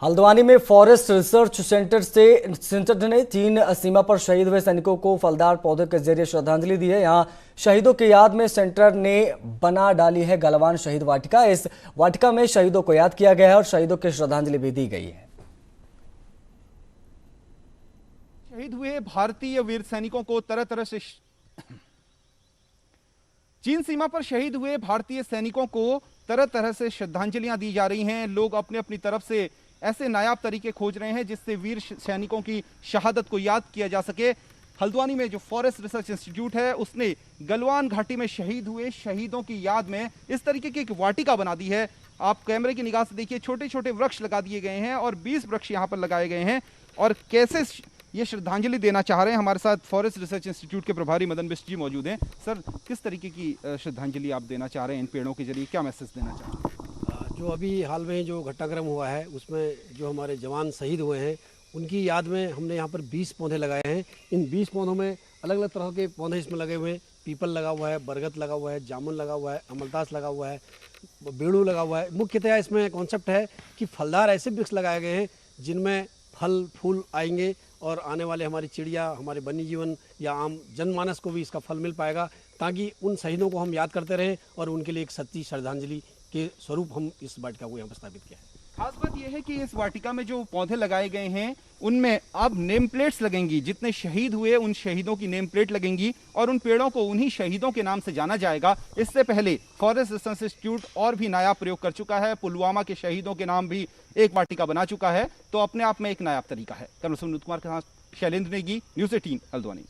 हल्द्वानी में forest research centre ने चीन सीमा पर शहीद हुए सैनिकों को फलदार पौधे के जरिए श्रद्धांजलि दी है। यहां शहीदों की याद में सेंटर ने बना डाली है गलवान शहीद वाटिका। इस वाटिका में शहीदों को याद किया गया है और शहीदों की श्रद्धांजलि भी दी गई है। शहीद हुए भारतीय वीर सैनिकों को तरह तरह से चीन सीमा पर शहीद हुए भारतीय सैनिकों को तरह तरह से श्रद्धांजलियां दी जा रही हैं। लोग अपने अपनी तरफ से ऐसे नायाब तरीके खोज रहे हैं जिससे वीर सैनिकों की शहादत को याद किया जा सके। हल्द्वानी में जो फॉरेस्ट रिसर्च इंस्टीट्यूट है उसने गलवान घाटी में शहीद हुए शहीदों की याद में इस तरीके की एक वाटिका बना दी है। आप कैमरे की निगाह से देखिए, छोटे छोटे वृक्ष लगा दिए गए हैं और 20 वृक्ष यहाँ पर लगाए गए हैं और कैसे ये श्रद्धांजलि देना चाह रहे हैं। हमारे साथ फॉरेस्ट रिसर्च इंस्टीट्यूट के प्रभारी मदन बिष्ट जी मौजूद हैं। सर, किस तरीके की श्रद्धांजलि आप देना चाह रहे हैं इन पेड़ों के जरिए, क्या मैसेज देना चाह रहे हैं? जो अभी हाल में जो घटनाक्रम हुआ है उसमें जो हमारे जवान शहीद हुए हैं उनकी याद में हमने यहाँ पर 20 पौधे लगाए हैं। इन 20 पौधों में अलग अलग तरह के पौधे इसमें लगे हुए हैं। पीपल लगा हुआ है, बरगद लगा हुआ है, जामुन लगा हुआ है, अमलतास लगा हुआ है, बेड़ू लगा हुआ है। मुख्यतः इसमें कॉन्सेप्ट है कि फलदार ऐसे वृक्ष लगाए गए हैं जिनमें फल फूल आएंगे और आने वाले हमारी चिड़िया, हमारे वन्य जीवन या आम जनमानस को भी इसका फल मिल पाएगा, ताकि उन शहीदों को हम याद करते रहें और उनके लिए एक सच्ची श्रद्धांजलि के स्वरूप हम इस वाटिका को यहाँ पर स्थापित किया है। खास बात यह है कि इस वाटिका में जो पौधे लगाए गए हैं उनमें अब नेम प्लेट्स लगेंगी। जितने शहीद हुए उन शहीदों की नेम प्लेट लगेंगी और उन पेड़ों को उन्हीं शहीदों के नाम से जाना जाएगा। इससे पहले फॉरेस्ट रिसर्च इंस्टीट्यूट और भी नायाब प्रयोग कर चुका है। पुलवामा के शहीदों के नाम भी एक वाटिका बना चुका है, तो अपने आप में एक नायाब तरीका है। कैमरा सुनील कुमार के साथ शैलेंद्र नेगी, न्यूज़ 18 हल्द्वानी।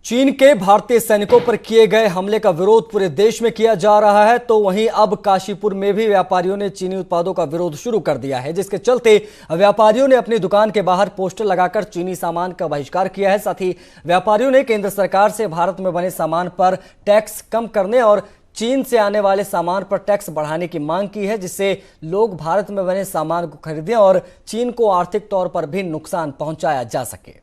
चीन के भारतीय सैनिकों पर किए गए हमले का विरोध पूरे देश में किया जा रहा है, तो वहीं अब काशीपुर में भी व्यापारियों ने चीनी उत्पादों का विरोध शुरू कर दिया है, जिसके चलते व्यापारियों ने अपनी दुकान के बाहर पोस्टर लगाकर चीनी सामान का बहिष्कार किया है। साथ ही व्यापारियों ने केंद्र सरकार से भारत में बने सामान पर टैक्स कम करने और चीन से आने वाले सामान पर टैक्स बढ़ाने की मांग की है, जिससे लोग भारत में बने सामान को खरीदें और चीन को आर्थिक तौर पर भी नुकसान पहुंचाया जा सके।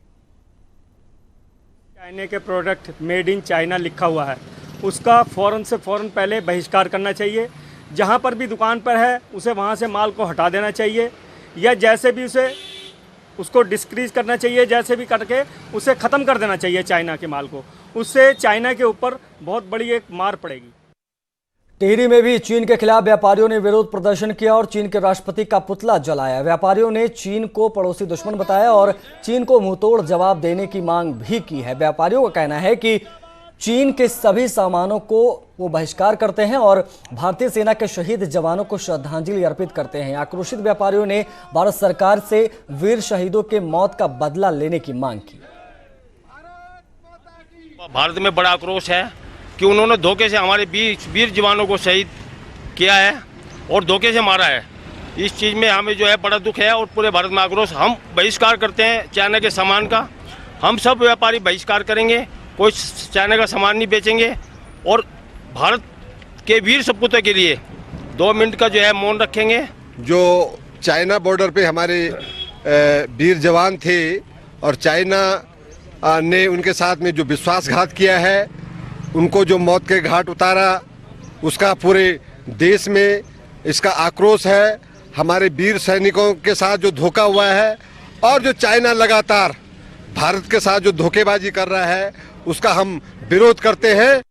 चाइना के प्रोडक्ट मेड इन चाइना लिखा हुआ है, उसका फ़ौरन से फ़ौरन पहले बहिष्कार करना चाहिए। जहां पर भी दुकान पर है उसे वहां से माल को हटा देना चाहिए, या जैसे भी उसको डिस्क्रीज करना चाहिए, जैसे भी करके उसे ख़त्म कर देना चाहिए चाइना के माल को। उससे चाइना के ऊपर बहुत बड़ी एक मार पड़ेगी। टिहरी में भी चीन के खिलाफ व्यापारियों ने विरोध प्रदर्शन किया और चीन के राष्ट्रपति का पुतला जलाया। व्यापारियों ने चीन को पड़ोसी दुश्मन बताया और चीन को मुंहतोड़ जवाब देने की मांग भी की है। व्यापारियों का कहना है कि चीन के सभी सामानों को वो बहिष्कार करते हैं और भारतीय सेना के शहीद जवानों को श्रद्धांजलि अर्पित करते हैं। आक्रोशित व्यापारियों ने भारत सरकार से वीर शहीदों के मौत का बदला लेने की मांग की। भारत में बड़ा आक्रोश है कि उन्होंने धोखे से हमारे वीर जवानों को शहीद किया है और धोखे से मारा है। इस चीज़ में हमें जो है बड़ा दुख है और पूरे भारत में आक्रोश। हम बहिष्कार करते हैं चाइना के सामान का। हम सब व्यापारी बहिष्कार करेंगे, कोई चाइना का सामान नहीं बेचेंगे और भारत के वीर सपूतों के लिए 2 मिनट का जो है मौन रखेंगे। जो चाइना बॉर्डर पे हमारे वीर जवान थे और चाइना ने उनके साथ में जो विश्वासघात किया है, उनको जो मौत के घाट उतारा, उसका पूरे देश में इसका आक्रोश है। हमारे वीर सैनिकों के साथ जो धोखा हुआ है और जो चाइना लगातार भारत के साथ जो धोखेबाजी कर रहा है, उसका हम विरोध करते हैं।